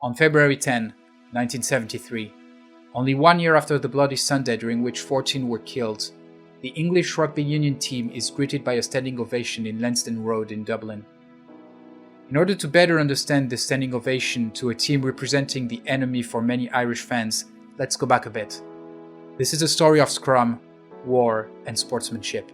On February 10, 1973, only 1 year after the Bloody Sunday during which 14 were killed, the English Rugby Union team is greeted by a standing ovation in Lansdowne Road in Dublin. In order to better understand the standing ovation to a team representing the enemy for many Irish fans, let's go back a bit. This is a story of scrum, war, and sportsmanship.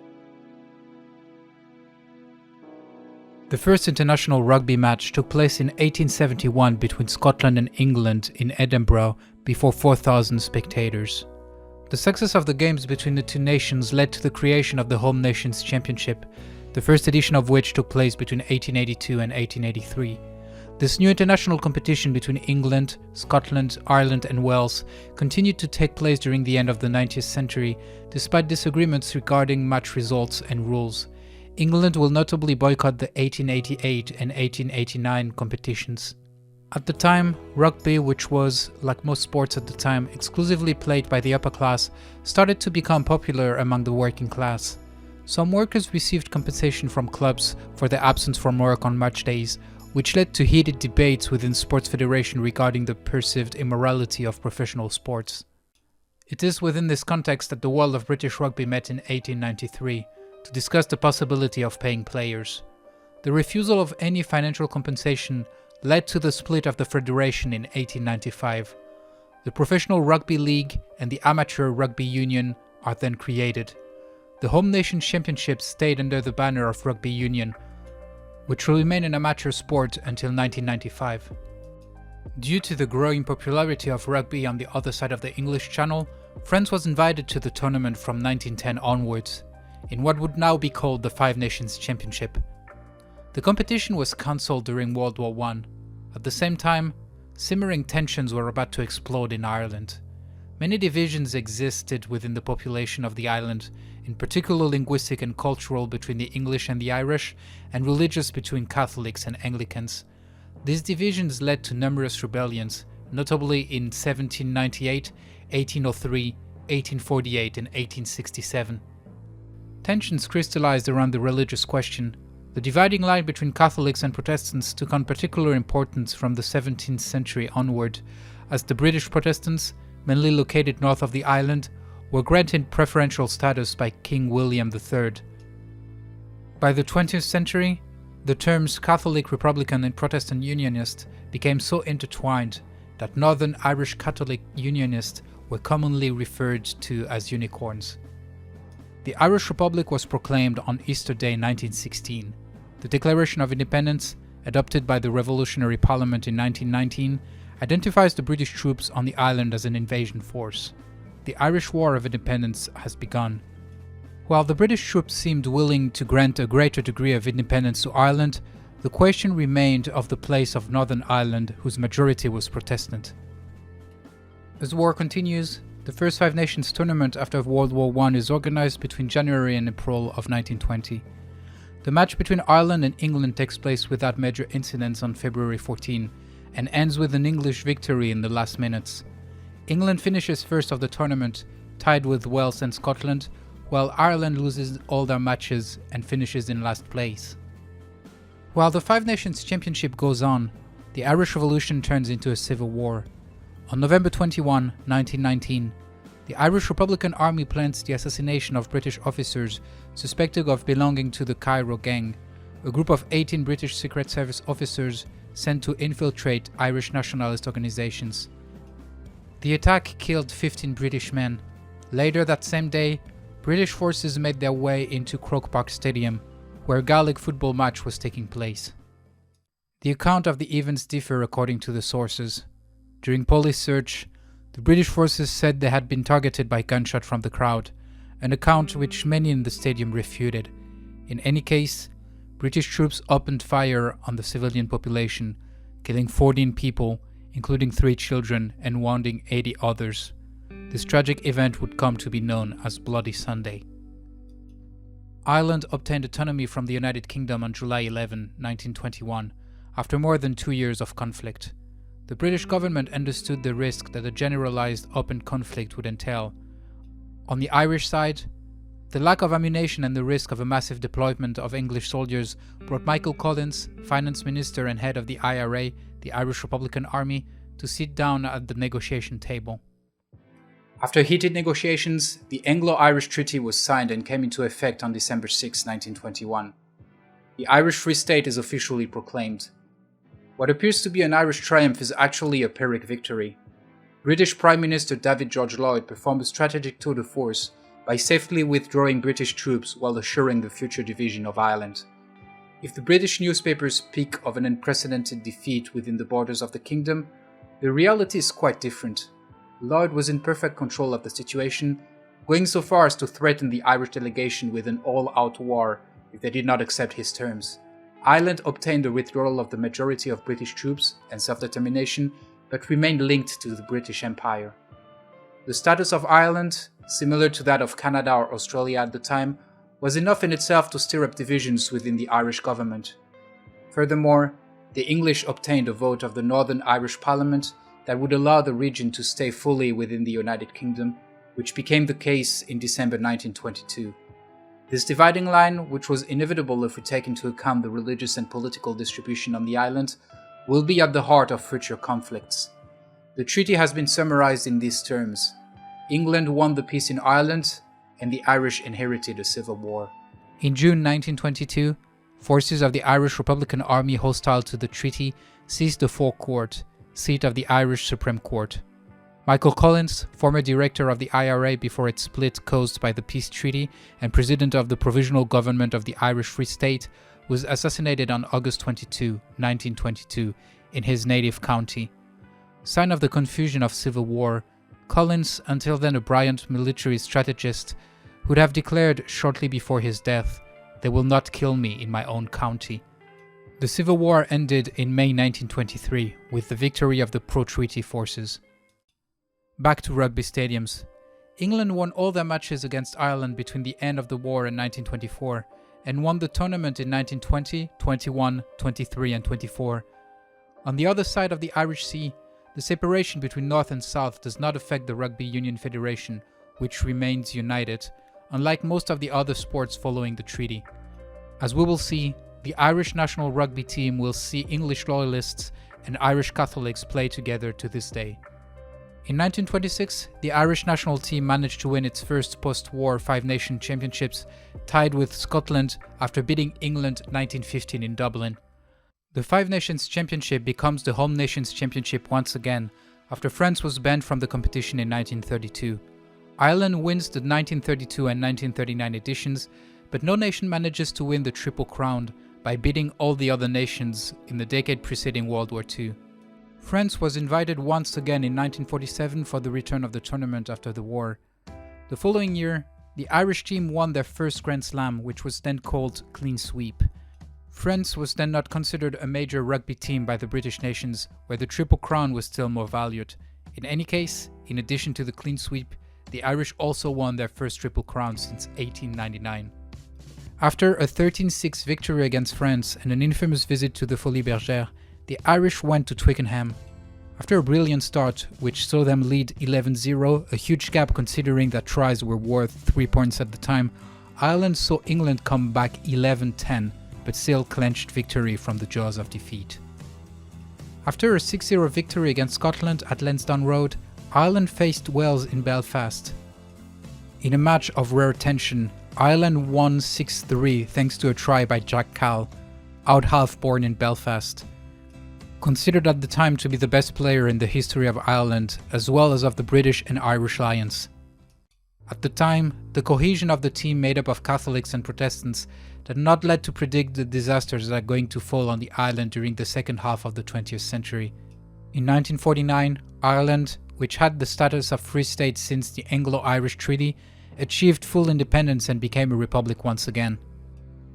The first international rugby match took place in 1871 between Scotland and England in Edinburgh before 4,000 spectators. The success of the games between the two nations led to the creation of the Home Nations Championship, the first edition of which took place between 1882 and 1883. This new international competition between England, Scotland, Ireland and Wales continued to take place during the end of the 19th century, despite disagreements regarding match results and rules. England will notably boycott the 1888 and 1889 competitions. At the time, rugby, which was, like most sports at the time, exclusively played by the upper class, started to become popular among the working class. Some workers received compensation from clubs for their absence from work on match days, which led to heated debates within sports federation regarding the perceived immorality of professional sports. It is within this context that the world of British rugby met in 1893 to discuss the possibility of paying players. The refusal of any financial compensation led to the split of the federation in 1895. The Professional Rugby League and the Amateur Rugby Union are then created. The Home Nations Championship stayed under the banner of Rugby Union, which will remain an amateur sport until 1995. Due to the growing popularity of rugby on the other side of the English Channel, France was invited to the tournament from 1910 onwards, in what would now be called the Five Nations Championship. The competition was cancelled during World War I. At the same time, simmering tensions were about to explode in Ireland. Many divisions existed within the population of the island, in particular linguistic and cultural between the English and the Irish, and religious between Catholics and Anglicans. These divisions led to numerous rebellions, notably in 1798, 1803, 1848 and 1867. Tensions crystallized around the religious question. The dividing line between Catholics and Protestants took on particular importance from the 17th century onward, as the British Protestants, mainly located north of the island, were granted preferential status by King William III. By the 20th century, the terms Catholic, Republican and Protestant Unionist became so intertwined that Northern Irish Catholic Unionists were commonly referred to as unicorns. The Irish Republic was proclaimed on Easter Day 1916. The Declaration of Independence, adopted by the Revolutionary Parliament in 1919, identifies the British troops on the island as an invasion force. The Irish War of Independence has begun. While the British troops seemed willing to grant a greater degree of independence to Ireland, the question remained of the place of Northern Ireland, whose majority was Protestant. As the war continues, the first Five Nations tournament after World War I is organised between January and April of 1920. The match between Ireland and England takes place without major incidents on February 14 and ends with an English victory in the last minutes. England finishes first of the tournament, tied with Wales and Scotland, while Ireland loses all their matches and finishes in last place. While the Five Nations Championship goes on, the Irish Revolution turns into a civil war. On November 21, 1919, the Irish Republican Army plans the assassination of British officers suspected of belonging to the Cairo Gang, a group of 18 British Secret Service officers sent to infiltrate Irish nationalist organizations. The attack killed 15 British men. Later that same day, British forces made their way into Croke Park Stadium, where a Gaelic football match was taking place. The account of the events differ according to the sources. During police search, the British forces said they had been targeted by gunshot from the crowd, an account which many in the stadium refuted. In any case, British troops opened fire on the civilian population, killing 14 people, including 3 children, and wounding 80 others. This tragic event would come to be known as Bloody Sunday. Ireland obtained autonomy from the United Kingdom on July 11, 1921, after more than 2 years of conflict. The British government understood the risk that a generalized open conflict would entail. On the Irish side, the lack of ammunition and the risk of a massive deployment of English soldiers brought Michael Collins, Finance Minister and head of the IRA, the Irish Republican Army, to sit down at the negotiation table. After heated negotiations, the Anglo-Irish Treaty was signed and came into effect on December 6, 1921. The Irish Free State is officially proclaimed. What appears to be an Irish triumph is actually a Pyrrhic victory. British Prime Minister David George Lloyd performed a strategic tour de force by safely withdrawing British troops while assuring the future division of Ireland. If the British newspapers speak of an unprecedented defeat within the borders of the kingdom, the reality is quite different. Lloyd was in perfect control of the situation, going so far as to threaten the Irish delegation with an all-out war if they did not accept his terms. Ireland obtained the withdrawal of the majority of British troops and self-determination, but remained linked to the British Empire. The status of Ireland, similar to that of Canada or Australia at the time, was enough in itself to stir up divisions within the Irish government. Furthermore, the English obtained a vote of the Northern Irish Parliament that would allow the region to stay fully within the United Kingdom, which became the case in December 1922. This dividing line, which was inevitable if we take into account the religious and political distribution on the island, will be at the heart of future conflicts. The treaty has been summarized in these terms: England won the peace in Ireland, and the Irish inherited a civil war. In June 1922, forces of the Irish Republican Army hostile to the treaty seized the forecourt, seat of the Irish Supreme Court. Michael Collins, former director of the IRA before its split caused by the peace treaty and president of the Provisional Government of the Irish Free State, was assassinated on August 22, 1922, in his native county. Sign of the confusion of civil war, Collins, until then a brilliant military strategist, would have declared shortly before his death, "They will not kill me in my own county." The Civil War ended in May 1923 with the victory of the pro-treaty forces. Back to rugby stadiums. England won all their matches against Ireland between the end of the war and 1924, and won the tournament in 1920, 21, 23 and 24. On the other side of the Irish Sea, the separation between North and South does not affect the Rugby Union Federation, which remains united, unlike most of the other sports following the treaty. As we will see, the Irish national rugby team will see English loyalists and Irish Catholics play together to this day. In 1926, the Irish national team managed to win its first post-war Five Nations Championships, tied with Scotland after beating England 1915 in Dublin. The Five Nations Championship becomes the Home Nations Championship once again, after France was banned from the competition in 1932. Ireland wins the 1932 and 1939 editions, but no nation manages to win the Triple Crown by beating all the other nations in the decade preceding World War II. France was invited once again in 1947 for the return of the tournament after the war. The following year, the Irish team won their first Grand Slam, which was then called Clean Sweep. France was then not considered a major rugby team by the British nations, where the Triple Crown was still more valued. In any case, in addition to the Clean Sweep, the Irish also won their first Triple Crown since 1899. After a 13-6 victory against France and an infamous visit to the Folies Bergères, the Irish went to Twickenham. After a brilliant start, which saw them lead 11-0, a huge gap considering that tries were worth 3 points at the time, Ireland saw England come back 11-10, but still clenched victory from the jaws of defeat. After a 6-0 victory against Scotland at Lansdowne Road, Ireland faced Wales in Belfast. In a match of rare tension, Ireland won 6-3 thanks to a try by Jack Cal, out half-born in Belfast. Considered at the time to be the best player in the history of Ireland, as well as of the British and Irish Lions. At the time, the cohesion of the team made up of Catholics and Protestants had not led to predict the disasters that are going to fall on the island during the second half of the 20th century. In 1949, Ireland, which had the status of Free State since the Anglo-Irish Treaty, achieved full independence and became a republic once again.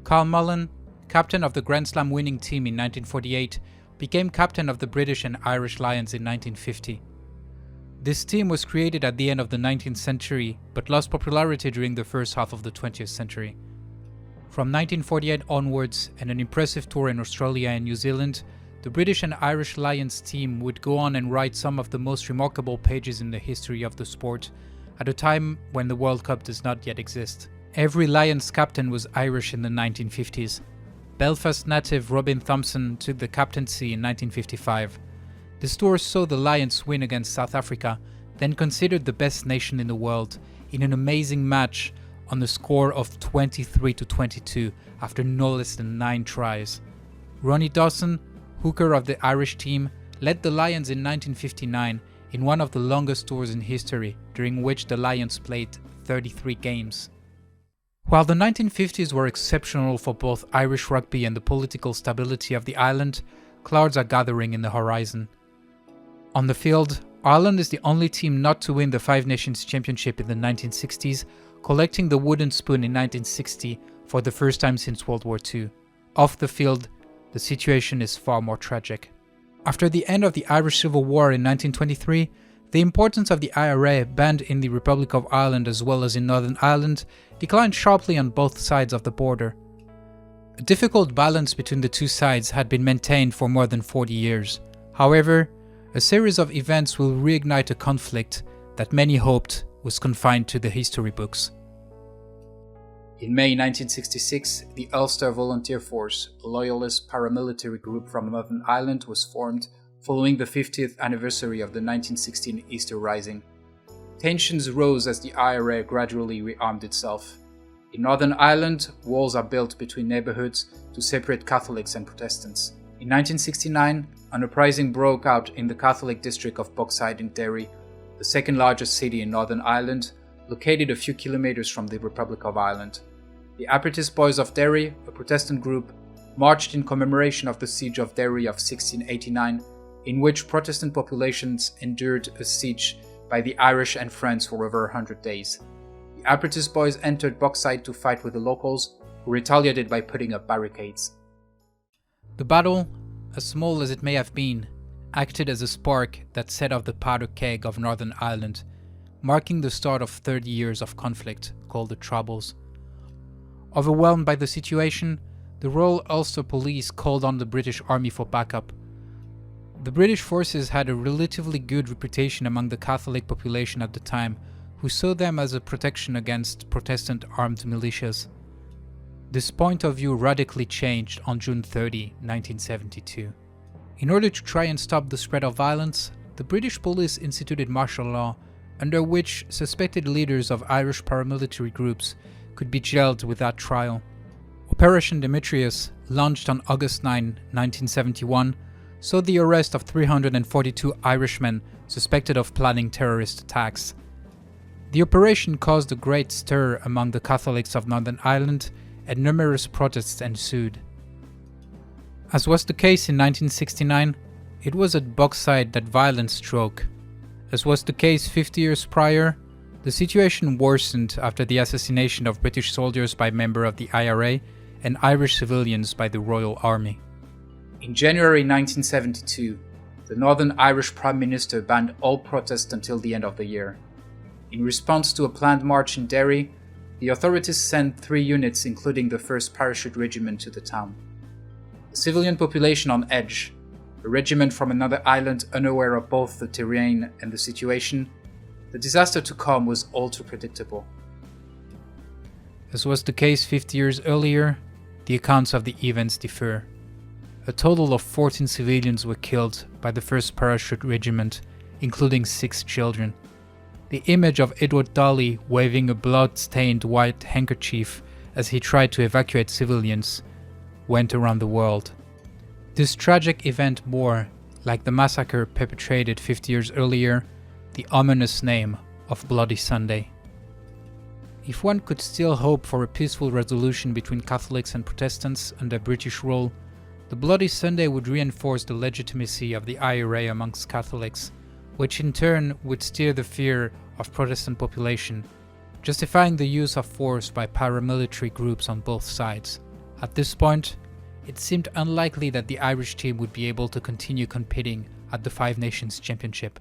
Carl Mullen, captain of the Grand Slam winning team in 1948, became captain of the British and Irish Lions in 1950. This team was created at the end of the 19th century, but lost popularity during the first half of the 20th century. From 1948 onwards, and an impressive tour in Australia and New Zealand, the British and Irish Lions team would go on and write some of the most remarkable pages in the history of the sport, at a time when the World Cup does not yet exist. Every Lions captain was Irish in the 1950s. Belfast native Robin Thompson took the captaincy in 1955. This tour saw the Lions win against South Africa, then considered the best nation in the world, in an amazing match on the score of 23-22 after no less than 9 tries. Ronnie Dawson, hooker of the Irish team, led the Lions in 1959 in one of the longest tours in history, during which the Lions played 33 games. While the 1950s were exceptional for both Irish rugby and the political stability of the island, clouds are gathering in the horizon. On the field, Ireland is the only team not to win the Five Nations Championship in the 1960s, collecting the wooden spoon in 1960 for the first time since World War II. Off the field, the situation is far more tragic. After the end of the Irish Civil War in 1923, the importance of the IRA, banned in the Republic of Ireland as well as in Northern Ireland, declined sharply on both sides of the border. A difficult balance between the two sides had been maintained for more than 40 years. However, a series of events will reignite a conflict that many hoped was confined to the history books. In May 1966, the Ulster Volunteer Force, a loyalist paramilitary group from Northern Ireland, was formed following the 50th anniversary of the 1916 Easter Rising. Tensions rose as the IRA gradually rearmed itself. In Northern Ireland, walls are built between neighbourhoods to separate Catholics and Protestants. In 1969, an uprising broke out in the Catholic district of Bogside in Derry, the second largest city in Northern Ireland, located a few kilometres from the Republic of Ireland. The Apertist Boys of Derry, a Protestant group, marched in commemoration of the siege of Derry of 1689, in which Protestant populations endured a siege by the Irish and French for over 100 days. The Apertist Boys entered Bogside to fight with the locals, who retaliated by putting up barricades. The battle, as small as it may have been, acted as a spark that set off the powder keg of Northern Ireland, marking the start of 30 years of conflict called the Troubles. Overwhelmed by the situation, the Royal Ulster Police called on the British Army for backup. The British forces had a relatively good reputation among the Catholic population at the time, who saw them as a protection against Protestant armed militias. This point of view radically changed on June 30, 1972. In order to try and stop the spread of violence, the British police instituted martial law, under which suspected leaders of Irish paramilitary groups could be jailed without trial. Operation Demetrius, launched on August 9, 1971, saw the arrest of 342 Irishmen suspected of planning terrorist attacks. The operation caused a great stir among the Catholics of Northern Ireland, and numerous protests ensued. As was the case in 1969, it was at Bogside that violence struck. As was the case 50 years prior, the situation worsened after the assassination of British soldiers by members of the IRA and Irish civilians by the Royal Army. In January 1972, the Northern Irish Prime Minister banned all protests until the end of the year. In response to a planned march in Derry, the authorities sent 3 units, including the 1st Parachute Regiment, to the town. The civilian population on edge, a regiment from another island unaware of both the terrain and the situation, the disaster to come was all too predictable. As was the case 50 years earlier, the accounts of the events differ. A total of 14 civilians were killed by the 1st Parachute Regiment, including 6 children. The image of Edward Daly waving a blood-stained white handkerchief as he tried to evacuate civilians went around the world. This tragic event bore, like the massacre perpetrated 50 years earlier, the ominous name of Bloody Sunday. If one could still hope for a peaceful resolution between Catholics and Protestants under British rule, the Bloody Sunday would reinforce the legitimacy of the IRA amongst Catholics, which in turn would stir the fear of Protestant population, justifying the use of force by paramilitary groups on both sides. At this point, it seemed unlikely that the Irish team would be able to continue competing at the Five Nations Championship.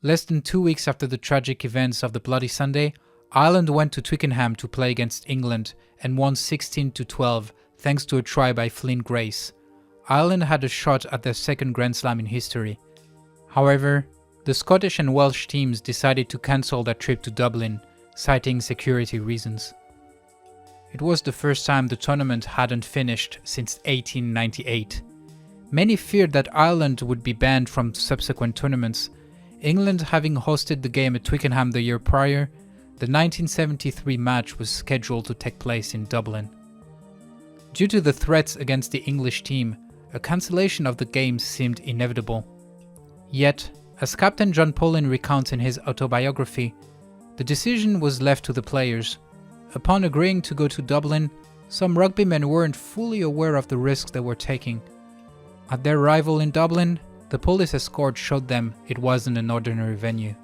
Less than 2 weeks after the tragic events of the Bloody Sunday, Ireland went to Twickenham to play against England and won 16-12 thanks to a try by Fflyiṅg. Ireland had a shot at their second Grand Slam in history. However, the Scottish and Welsh teams decided to cancel their trip to Dublin, citing security reasons. It was the first time the tournament hadn't finished since 1898. Many feared that Ireland would be banned from subsequent tournaments. England having hosted the game at Twickenham the year prior, the 1973 match was scheduled to take place in Dublin. Due to the threats against the English team, a cancellation of the game seemed inevitable. Yet, as Captain John Paulin recounts in his autobiography, the decision was left to the players. Upon agreeing to go to Dublin, some rugbymen weren't fully aware of the risks they were taking. At their arrival in Dublin, the police escort showed them it wasn't an ordinary venue.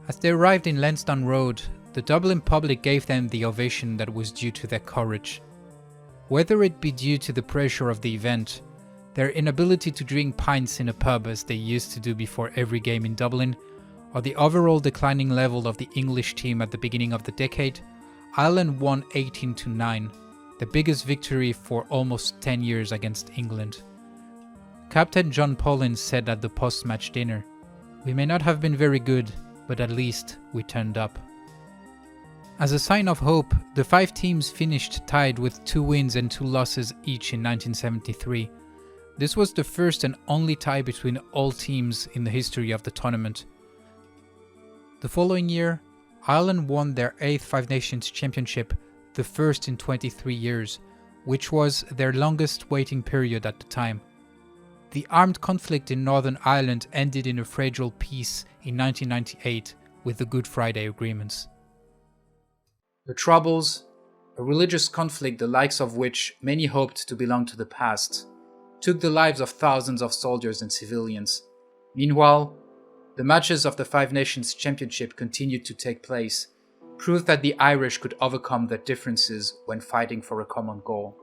As they arrived in Lansdowne Road, the Dublin public gave them the ovation that was due to their courage. Whether it be due to the pressure of the event, their inability to drink pints in a pub as they used to do before every game in Dublin, or the overall declining level of the English team at the beginning of the decade, Ireland won 18-9, the biggest victory for almost 10 years against England. Captain John Paulin said at the post-match dinner, "We may not have been very good, but at least we turned up." As a sign of hope, the 5 teams finished tied with 2 wins and 2 losses each in 1973. This was the first and only tie between all teams in the history of the tournament. The following year, Ireland won their 8th Five Nations Championship, the first in 23 years, which was their longest waiting period at the time. The armed conflict in Northern Ireland ended in a fragile peace in 1998 with the Good Friday Agreements. The Troubles, a religious conflict the likes of which many hoped to belong to the past, took the lives of thousands of soldiers and civilians. Meanwhile, the matches of the Five Nations Championship continued to take place, proof that the Irish could overcome their differences when fighting for a common goal.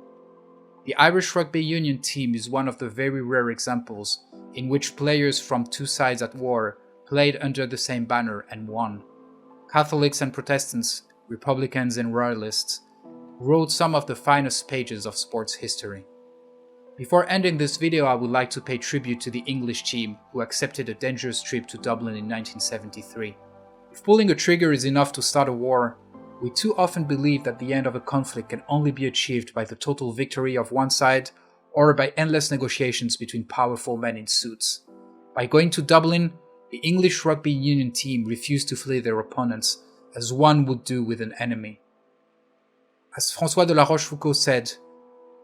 The Irish Rugby Union team is one of the very rare examples in which players from 2 sides at war played under the same banner and won. Catholics and Protestants, Republicans and Royalists, wrote some of the finest pages of sports history. Before ending this video, I would like to pay tribute to the English team who accepted a dangerous trip to Dublin in 1973. If pulling a trigger is enough to start a war, we too often believe that the end of a conflict can only be achieved by the total victory of one side or by endless negotiations between powerful men in suits. By going to Dublin, the English Rugby Union team refused to flee their opponents, as one would do with an enemy. As François de la Rochefoucauld said,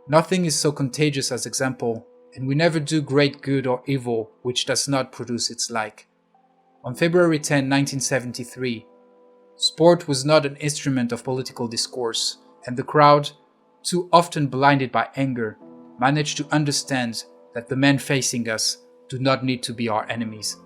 "Nothing is so contagious as example, and we never do great good or evil which does not produce its like." On February 10, 1973, sport was not an instrument of political discourse, and the crowd, too often blinded by anger, managed to understand that the men facing us do not need to be our enemies.